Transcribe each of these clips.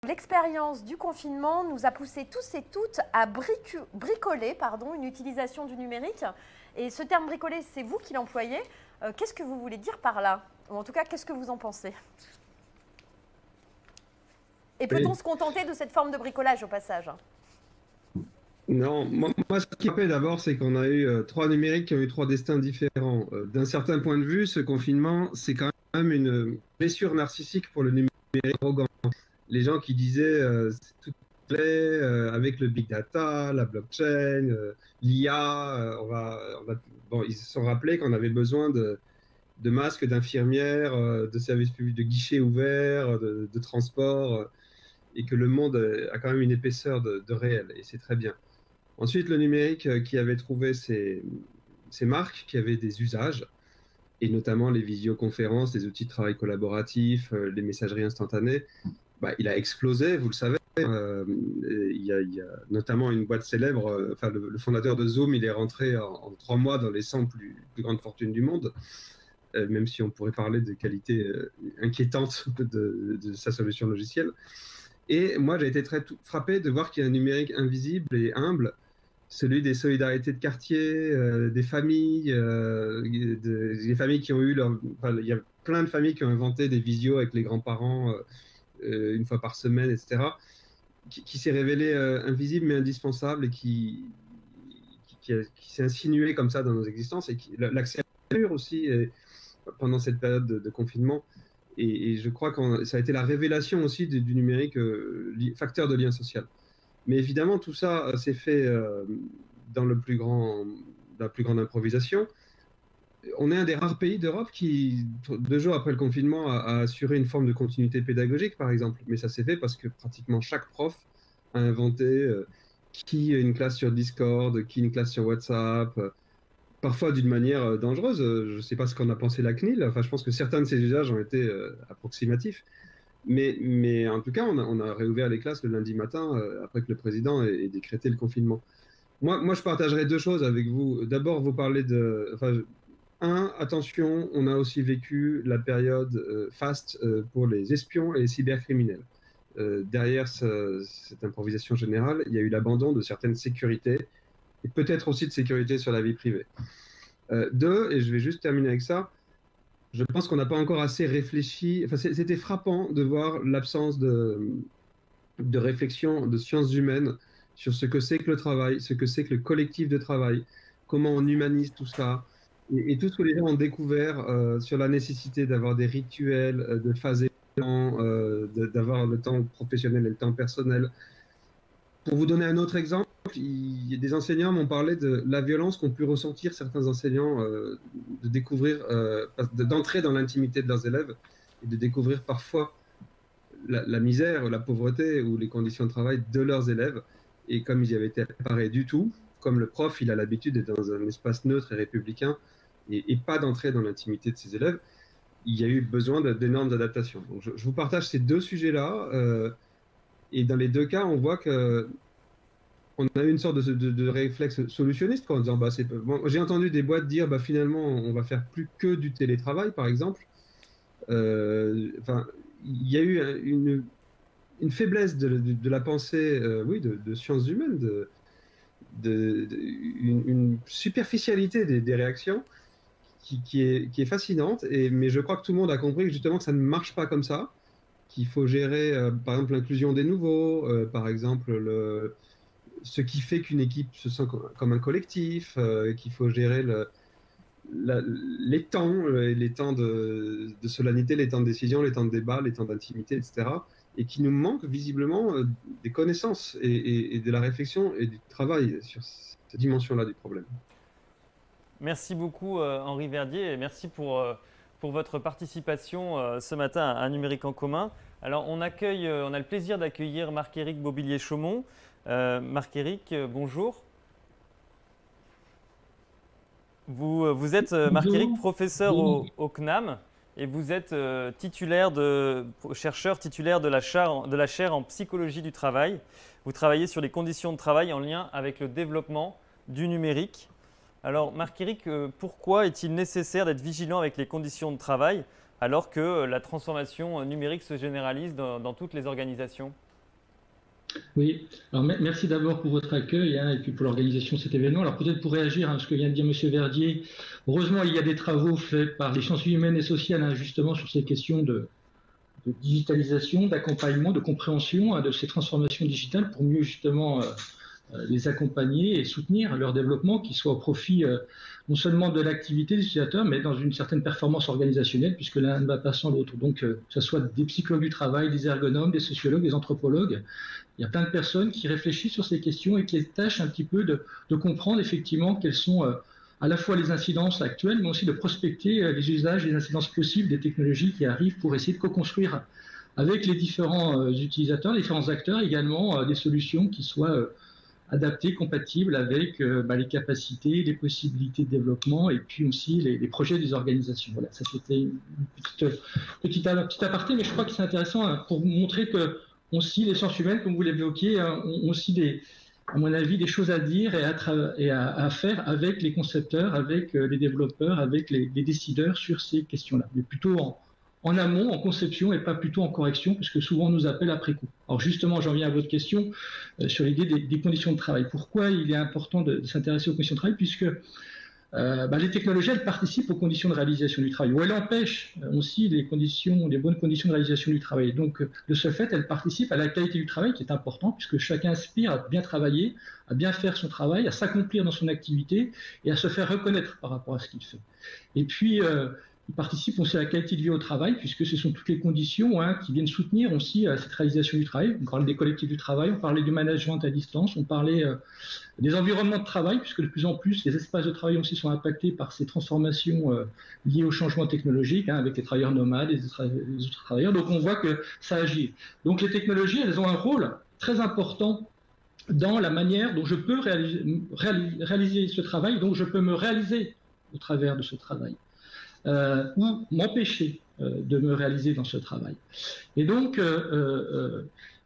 L'expérience du confinement nous a poussé tous et toutes à bricoler une utilisation du numérique. Et ce terme bricoler, c'est vous qui l'employez. Qu'est-ce que vous voulez dire par là? Ou en tout cas, qu'est-ce que vous en pensez? Et peut-on se contenter de cette forme de bricolage au passage? Non, moi, ce qui me fait d'abord, c'est qu'on a eu trois numériques qui ont eu trois destins différents. D'un certain point de vue, ce confinement, c'est quand même une blessure narcissique pour le numérique arrogant. Les gens qui disaient c'est tout plaît avec le big data, la blockchain, l'IA, bon, ils se sont rappelés qu'on avait besoin de masques, d'infirmières, de services publics, de guichets ouverts, de transport, et que le monde a quand même une épaisseur de réel, et c'est très bien. Ensuite, le numérique qui avait trouvé ces marques, qui avaient des usages, et notamment les visioconférences, les outils de travail collaboratif, les messageries instantanées, bah, il a explosé, vous le savez. Il y a notamment une boîte célèbre, le fondateur de Zoom, il est rentré en 3 mois dans les 100 plus grandes fortunes du monde, même si on pourrait parler de qualité inquiétante de sa solution logicielle. Et moi, j'ai été très frappé de voir qu'il y a un numérique invisible et humble, celui des solidarités de quartier, des familles, des familles qui ont eu il y a plein de familles qui ont inventé des visios avec les grands-parents une fois par semaine, etc., qui s'est révélé invisible mais indispensable et qui s'est insinué comme ça dans nos existences, et l'accès à la culture aussi pendant cette période de confinement. Et je crois que ça a été la révélation aussi du numérique facteur de lien social. Mais évidemment, tout ça s'est fait dans la plus grande improvisation. On est un des rares pays d'Europe qui, 2 jours après le confinement, a assuré une forme de continuité pédagogique, par exemple. Mais ça s'est fait parce que pratiquement chaque prof a inventé qui une classe sur Discord, qui une classe sur WhatsApp, parfois d'une manière dangereuse. Je ne sais pas ce qu'en a pensé la CNIL. Enfin, je pense que certains de ces usages ont été approximatifs. Mais en tout cas, on a réouvert les classes le lundi matin après que le président ait décrété le confinement. Moi, je partagerai 2 choses avec vous. D'abord, vous parlez de... attention, on a aussi vécu la période faste pour les espions et les cybercriminels. Derrière cette improvisation générale, il y a eu l'abandon de certaines sécurités, et peut-être aussi de sécurité sur la vie privée. 2, et je vais juste terminer avec ça, je pense qu'on n'a pas encore assez réfléchi. Enfin, c'était frappant de voir l'absence de réflexion de sciences humaines sur ce que c'est que le travail, ce que c'est que le collectif de travail, comment on humanise tout ça, et tout ce que les gens ont découvert sur la nécessité d'avoir des rituels, de phaser le temps, d'avoir le temps professionnel et le temps personnel. Pour vous donner un autre exemple, des enseignants m'ont parlé de la violence qu'ont pu ressentir certains enseignants, de découvrir, d'entrer dans l'intimité de leurs élèves et de découvrir parfois la misère, la pauvreté ou les conditions de travail de leurs élèves. Et comme ils y avaient été préparés du tout, comme le prof, il a l'habitude d'être dans un espace neutre et républicain et pas d'entrer dans l'intimité de ses élèves, il y a eu besoin d'énormes adaptations. Donc je vous partage ces 2 sujets-là. Et dans les 2 cas, on voit que on a eu une sorte de réflexe solutionniste, quoi, en disant, bon, j'ai entendu des boîtes dire, finalement, on va faire plus que du télétravail, par exemple. Il y a eu une faiblesse de la pensée, oui, de sciences humaines, une superficialité des réactions qui est fascinante. Mais je crois que tout le monde a compris justement que ça ne marche pas comme ça, qu'il faut gérer, par exemple, l'inclusion des nouveaux, par exemple, ce qui fait qu'une équipe se sent comme un collectif, qu'il faut gérer les temps de solennité, les temps de décision, les temps de débat, les temps d'intimité, etc. Et qui nous manque visiblement des connaissances et de la réflexion et du travail sur cette dimension-là du problème. Merci beaucoup Henri Verdier, et merci pour votre participation ce matin à Numérique en commun. Alors on a le plaisir d'accueillir Marc-Éric Bobillier-Chaumont. Marc-Éric, bonjour. Vous êtes, Marc-Éric, professeur au CNAM, et vous êtes chercheur titulaire de la chaire en psychologie du travail. Vous travaillez sur les conditions de travail en lien avec le développement du numérique. Alors, Marc-Éric, pourquoi est-il nécessaire d'être vigilant avec les conditions de travail alors que la transformation numérique se généralise dans toutes les organisations? Oui, alors merci d'abord pour votre accueil et puis pour l'organisation de cet événement. Alors peut-être pour réagir à ce que vient de dire M. Verdier, heureusement il y a des travaux faits par les sciences humaines et sociales justement sur ces questions de digitalisation, d'accompagnement, de compréhension de ces transformations digitales pour mieux justement les accompagner et soutenir leur développement qui soit au profit non seulement de l'activité des utilisateurs, mais dans une certaine performance organisationnelle, puisque l'un ne va pas sans l'autre. Donc, que ce soit des psychologues du travail, des ergonomes, des sociologues, des anthropologues, il y a plein de personnes qui réfléchissent sur ces questions et qui tâchent un petit peu de comprendre effectivement quelles sont à la fois les incidences actuelles, mais aussi de prospecter les usages et les incidences possibles des technologies qui arrivent pour essayer de co-construire avec les différents utilisateurs, les différents acteurs également des solutions qui soient adapté, compatible avec les capacités, les possibilités de développement et puis aussi les projets des organisations. Voilà, ça c'était une petite aparté, mais je crois que c'est intéressant pour montrer que aussi les sciences humaines, comme vous l'évoquiez, ont aussi à mon avis, des choses à dire et à faire avec les concepteurs, avec les développeurs, avec les décideurs sur ces questions-là, mais plutôt en amont, en conception et pas plutôt en correction, puisque souvent on nous appelle après coup. Alors justement, j'en viens à votre question sur l'idée des conditions de travail. Pourquoi il est important de s'intéresser aux conditions de travail? Puisque les technologies, elles participent aux conditions de réalisation du travail, ou elles empêchent aussi les bonnes conditions de réalisation du travail. Donc, de ce fait, elles participent à la qualité du travail, qui est important, puisque chacun aspire à bien travailler, à bien faire son travail, à s'accomplir dans son activité et à se faire reconnaître par rapport à ce qu'il fait. Et puis, ils participent aussi à la qualité de vie au travail, puisque ce sont toutes les conditions qui viennent soutenir aussi cette réalisation du travail. On parlait des collectifs du travail, on parlait du management à distance, on parlait des environnements de travail, puisque de plus en plus, les espaces de travail aussi sont impactés par ces transformations liées au changement technologique, avec les travailleurs nomades et les autres travailleurs. Donc on voit que ça agit. Donc les technologies, elles ont un rôle très important dans la manière dont je peux réaliser ce travail, dont je peux me réaliser au travers de ce travail. Ou m'empêcher de me réaliser dans ce travail. Et donc,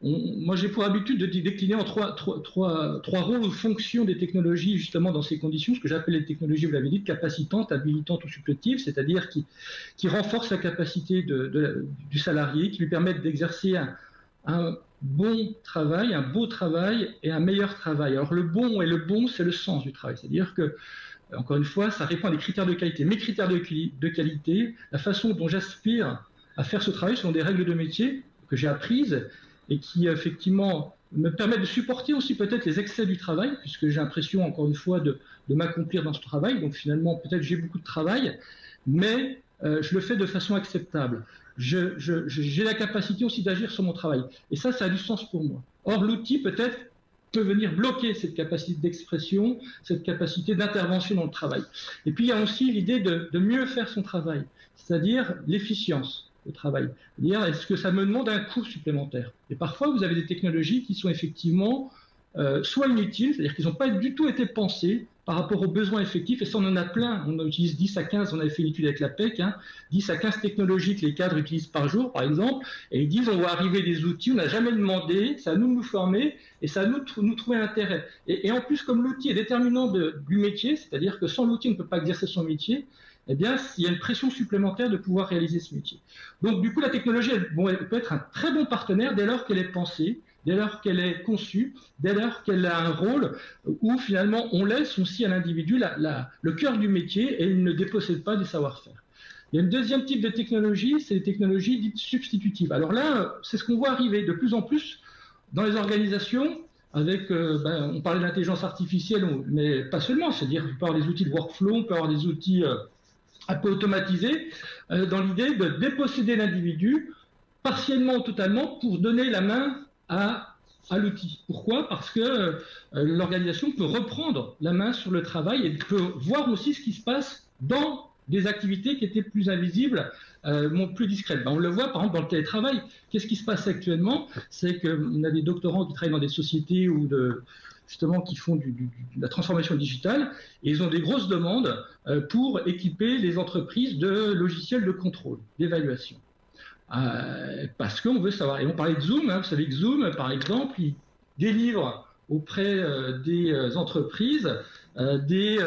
moi j'ai pour habitude de décliner en trois rôles ou fonctions des technologies justement dans ces conditions, ce que j'appelle les technologies, vous l'avez dit, capacitantes, habilitantes ou suppletives, c'est-à-dire qui renforcent la capacité du salarié, qui lui permettent d'exercer un bon travail, un beau travail et un meilleur travail. Alors le bon, c'est le sens du travail, c'est-à-dire que encore une fois, ça répond à des critères de qualité. Mes critères de qualité, la façon dont j'aspire à faire ce travail sont des règles de métier que j'ai apprises et qui, effectivement, me permettent de supporter aussi peut-être les excès du travail, puisque j'ai l'impression, encore une fois, de m'accomplir dans ce travail. Donc, finalement, peut-être j'ai beaucoup de travail, mais je le fais de façon acceptable. J'ai la capacité aussi d'agir sur mon travail. Et ça a du sens pour moi. Or, l'outil, peut-être, peut venir bloquer cette capacité d'expression, cette capacité d'intervention dans le travail. Et puis il y a aussi l'idée de mieux faire son travail, c'est-à-dire l'efficience au travail. C'est-à-dire, est-ce que ça me demande un coût supplémentaire? Et parfois, vous avez des technologies qui sont effectivement soit inutiles, c'est-à-dire qu'ils n'ont pas du tout été pensés par rapport aux besoins effectifs, et ça on en a plein, on utilise 10 à 15, on avait fait une étude avec la PEC, 10 à 15 technologies que les cadres utilisent par jour, par exemple, et ils disent on va arriver des outils, on n'a jamais demandé, c'est à nous de nous former, et c'est à nous de nous trouver un intérêt. Et en plus, comme l'outil est déterminant du métier, c'est-à-dire que sans l'outil on ne peut pas exercer son métier, eh bien, il y a une pression supplémentaire de pouvoir réaliser ce métier. Donc, du coup, la technologie, elle peut être un très bon partenaire dès lors qu'elle est pensée, dès lors qu'elle est conçue, dès lors qu'elle a un rôle où finalement on laisse aussi à l'individu le cœur du métier et il ne dépossède pas des savoir-faire. Il y a une deuxième type de technologie, c'est les technologies dites substitutives. Alors là, c'est ce qu'on voit arriver de plus en plus dans les organisations avec, on parlait de l'intelligence artificielle, mais pas seulement, c'est-à-dire on peut avoir des outils de workflow, on peut avoir des outils un peu automatisés, dans l'idée de déposséder l'individu partiellement ou totalement pour donner la main à l'outil. Pourquoi? Parce que l'organisation peut reprendre la main sur le travail et peut voir aussi ce qui se passe dans des activités qui étaient plus invisibles, plus discrètes. On le voit par exemple dans le télétravail. Qu'est-ce qui se passe actuellement? C'est qu'on a des doctorants qui travaillent dans des sociétés ou justement qui font de la transformation digitale et ils ont des grosses demandes pour équiper les entreprises de logiciels de contrôle, d'évaluation. Parce qu'on veut savoir. Et on parlait de Zoom, vous savez que Zoom, par exemple, il délivre auprès des entreprises des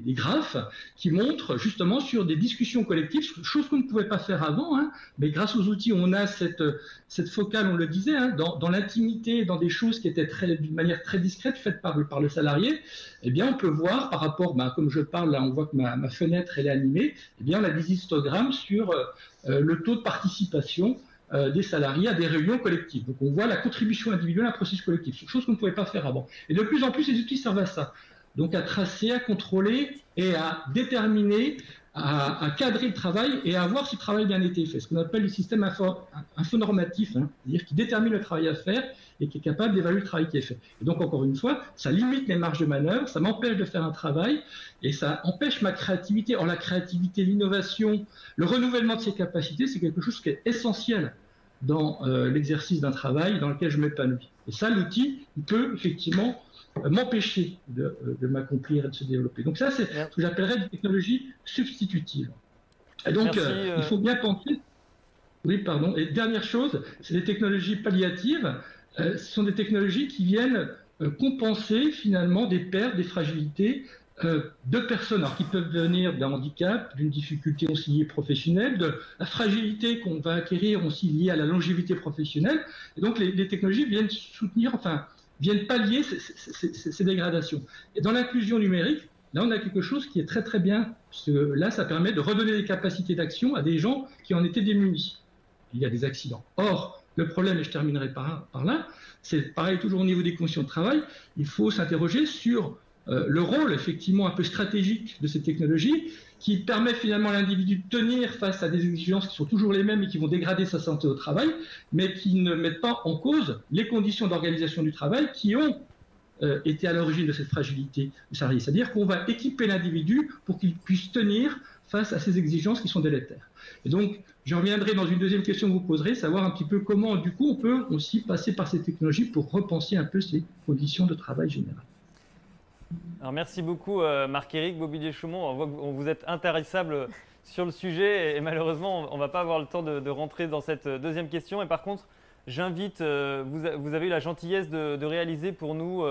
graphes qui montrent justement sur des discussions collectives, chose qu'on ne pouvait pas faire avant, hein, mais grâce aux outils, on a cette focale, on le disait, hein, dans l'intimité, dans des choses qui étaient d'une manière très discrète faites par le salarié. Eh bien, on peut voir par rapport, comme je parle là, on voit que ma fenêtre elle est animée. Eh bien, on a des histogrammes sur le taux de participation des salariés à des réunions collectives. Donc on voit la contribution individuelle à un processus collectif, chose qu'on ne pouvait pas faire avant. Et de plus en plus, les outils servent à ça. Donc à tracer, à contrôler et à déterminer, à cadrer le travail et à voir si le travail a bien été fait. Ce qu'on appelle le système infonormatif, hein, c'est-à-dire qui détermine le travail à faire et qui est capable d'évaluer le travail qui est fait. Et donc encore une fois, ça limite les marges de manœuvre, ça m'empêche de faire un travail et ça empêche ma créativité. Or la créativité, l'innovation, le renouvellement de ses capacités, c'est quelque chose qui est essentiel dans l'exercice d'un travail dans lequel je m'épanouis. Et ça, l'outil, il peut effectivement m'empêcher de m'accomplir et de se développer. Donc ça, c'est ce que j'appellerais des technologies substitutives. Et donc, il faut bien penser... Oui, pardon. Et dernière chose, c'est des technologies palliatives. Ce sont des technologies qui viennent compenser finalement des pertes, des fragilités de personnes, alors qui peuvent venir d'un handicap, d'une difficulté aussi liée professionnelle, de la fragilité qu'on va acquérir aussi liée à la longévité professionnelle. Et donc les technologies viennent soutenir, enfin, viennent pallier ces dégradations. Et dans l'inclusion numérique, là on a quelque chose qui est très très bien, parce que là ça permet de redonner des capacités d'action à des gens qui en étaient démunis. Il y a des accidents. Or, le problème, et je terminerai par là, c'est pareil toujours au niveau des conditions de travail, il faut s'interroger sur le rôle effectivement un peu stratégique de ces technologies qui permet finalement à l'individu de tenir face à des exigences qui sont toujours les mêmes et qui vont dégrader sa santé au travail, mais qui ne mettent pas en cause les conditions d'organisation du travail qui ont été à l'origine de cette fragilité du salarié. C'est-à-dire qu'on va équiper l'individu pour qu'il puisse tenir face à ces exigences qui sont délétères. Et donc, je reviendrai dans une deuxième question que vous poserez, savoir un petit peu comment, du coup, on peut aussi passer par ces technologies pour repenser un peu ces conditions de travail générales. Alors, merci beaucoup Marc-Éric Bobillier-Chaumont. On voit que vous êtes intarissable sur le sujet et malheureusement on ne va pas avoir le temps de rentrer dans cette deuxième question. Et par contre, j'invite, vous avez eu la gentillesse de réaliser pour nous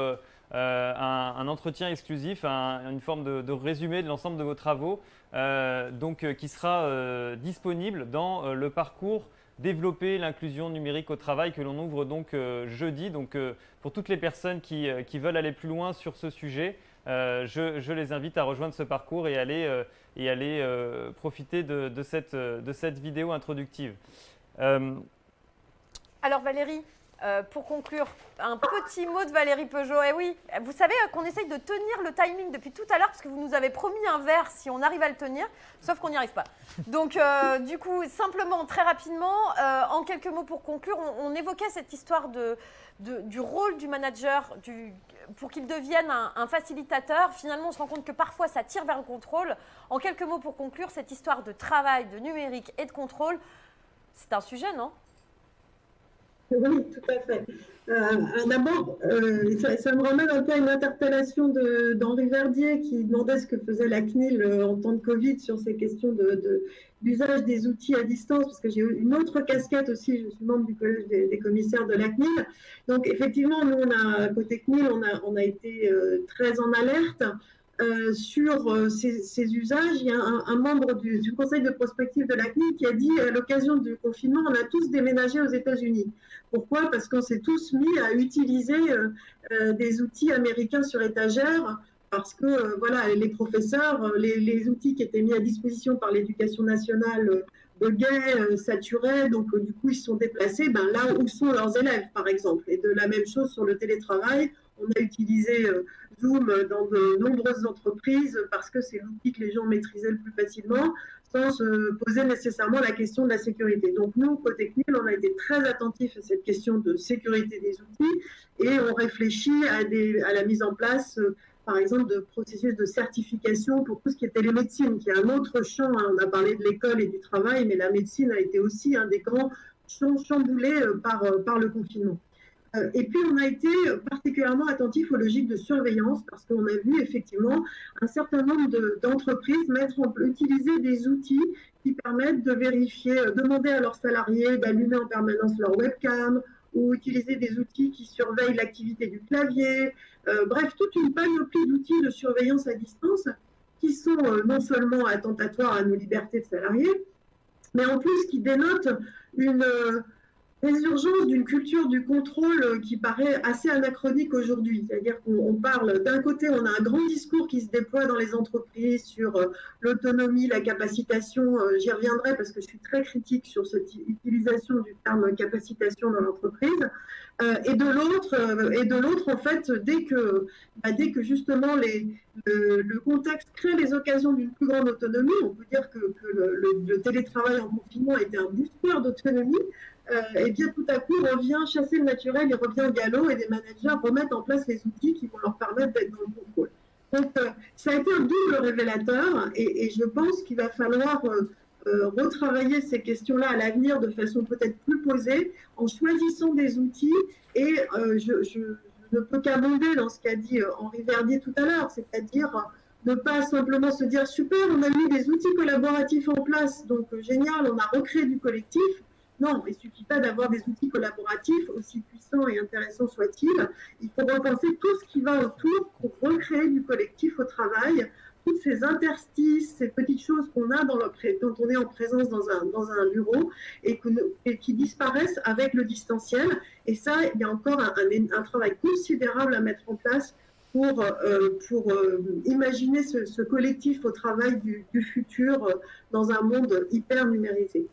un entretien exclusif, une forme de résumé de l'ensemble de vos travaux qui sera disponible dans le parcours développer l'inclusion numérique au travail que l'on ouvre donc jeudi. Donc pour toutes les personnes qui veulent aller plus loin sur ce sujet, je les invite à rejoindre ce parcours et aller profiter de cette vidéo introductive. Alors Valérie, pour conclure, un petit mot de Valérie Peugeot. Eh oui, vous savez qu'on essaye de tenir le timing depuis tout à l'heure parce que vous nous avez promis un verre si on arrive à le tenir, sauf qu'on n'y arrive pas. Donc du coup, simplement, très rapidement, en quelques mots pour conclure, on évoquait cette histoire du rôle du manager pour qu'il devienne un facilitateur. Finalement, on se rend compte que parfois, ça tire vers le contrôle. En quelques mots pour conclure, cette histoire de travail, de numérique et de contrôle, c'est un sujet, non ? Oui, tout à fait. D'abord, ça me ramène un peu à une interpellation d'Henri Verdier qui demandait ce que faisait la CNIL en temps de Covid sur ces questions d'usage des outils à distance, parce que j'ai une autre casquette aussi, je suis membre du collège des commissaires de la CNIL. Donc effectivement, nous, côté CNIL, on a été très en alerte sur ces usages. Il y a un membre du conseil de prospective de la CNIL qui a dit à l'occasion du confinement, on a tous déménagé aux États-Unis. Pourquoi ? Parce qu'on s'est tous mis à utiliser des outils américains sur étagère, parce que voilà, les professeurs, les outils qui étaient mis à disposition par l'éducation nationale de guet saturaient, donc du coup ils se sont déplacés là où sont leurs élèves par exemple. Et de la même chose sur le télétravail, on a utilisé Zoom dans de nombreuses entreprises parce que c'est l'outil que les gens maîtrisaient le plus facilement sans se poser nécessairement la question de la sécurité. Donc nous, côté CNIL, on a été très attentifs à cette question de sécurité des outils et on réfléchit à la mise en place par exemple, de processus de certification pour tout ce qui est télémédecine, qui est un autre champ. On a parlé de l'école et du travail, mais la médecine a été aussi un des grands champs chamboulés par le confinement. Et puis, on a été particulièrement attentif aux logiques de surveillance parce qu'on a vu effectivement un certain nombre d'entreprises utiliser des outils qui permettent de vérifier, demander à leurs salariés d'allumer en permanence leur webcam ou utiliser des outils qui surveillent l'activité du clavier. Bref, toute une panoplie d'outils de surveillance à distance qui sont non seulement attentatoires à nos libertés de salariés, mais en plus qui dénotent une résurgence d'une culture du contrôle qui paraît assez anachronique aujourd'hui. C'est-à-dire qu'on parle, d'un côté, on a un grand discours qui se déploie dans les entreprises sur l'autonomie, la capacitation. J'y reviendrai parce que je suis très critique sur cette utilisation du terme capacitation dans l'entreprise. Et de l'autre, en fait, dès que justement le contexte crée les occasions d'une plus grande autonomie, on peut dire que le télétravail en confinement était un booster d'autonomie. Et bien tout à coup, on revient chasser le naturel, il revient au galop et les managers remettent en place les outils qui vont leur permettre d'être dans le contrôle. Donc, ça a été un double révélateur et je pense qu'il va falloir retravailler ces questions-là à l'avenir de façon peut-être plus posée, en choisissant des outils. Et je ne peux qu'abonder dans ce qu'a dit Henri Verdier tout à l'heure, c'est-à-dire ne pas simplement se dire « super, on a mis des outils collaboratifs en place, donc génial, on a recréé du collectif ». Non, il ne suffit pas d'avoir des outils collaboratifs, aussi puissants et intéressants soient-ils. Il faut repenser tout ce qui va autour pour recréer du collectif au travail, toutes ces interstices, ces petites choses qu'on a quand on est en présence dans un bureau et qui disparaissent avec le distanciel. Et ça, il y a encore un travail considérable à mettre en place pour imaginer ce collectif au travail du futur dans un monde hyper numérisé.